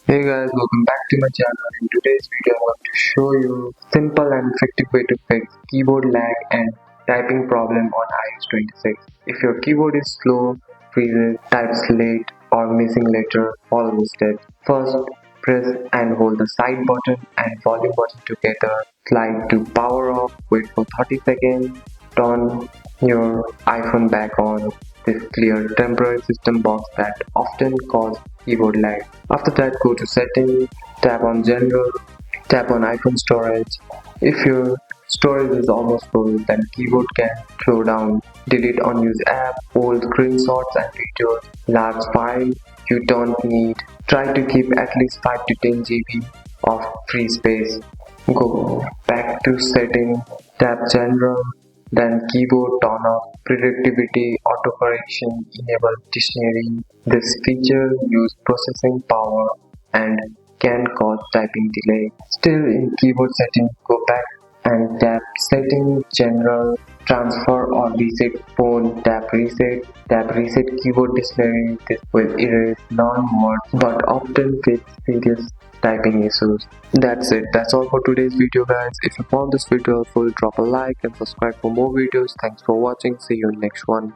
Hey guys, welcome back to my channel. In today's video, I'm going to show you simple and effective way to fix keyboard lag and typing problem on iOS 26. If your keyboard is slow, freezes, types late, or missing letter, follow the steps. First, press and hold the side button and volume button together. Slide to power off, wait for 30 seconds, turn your iPhone back on. This clears temporary system bugs that often cause keyboard lag. After that, go to settings, tap on general, tap on iPhone storage. If your storage is almost full, then keyboard can slow down. Delete unused app, old screenshots and videos, large files you don't need. Try to keep at least 5 to 10 GB of free space. Go back to settings, tap general, then keyboard turn off productivity autocorrection, enable dictionary. This feature use processing power and can cause typing delay. Still in keyboard settings, go back and tap setting general, transfer or reset phone, tap reset keyboard dictionary. This will erase non-words but often fix serious typing issues. That's it. That's all for today's video guys. If you found this video helpful, drop a like and subscribe for more videos. Thanks for watching. See you in next one.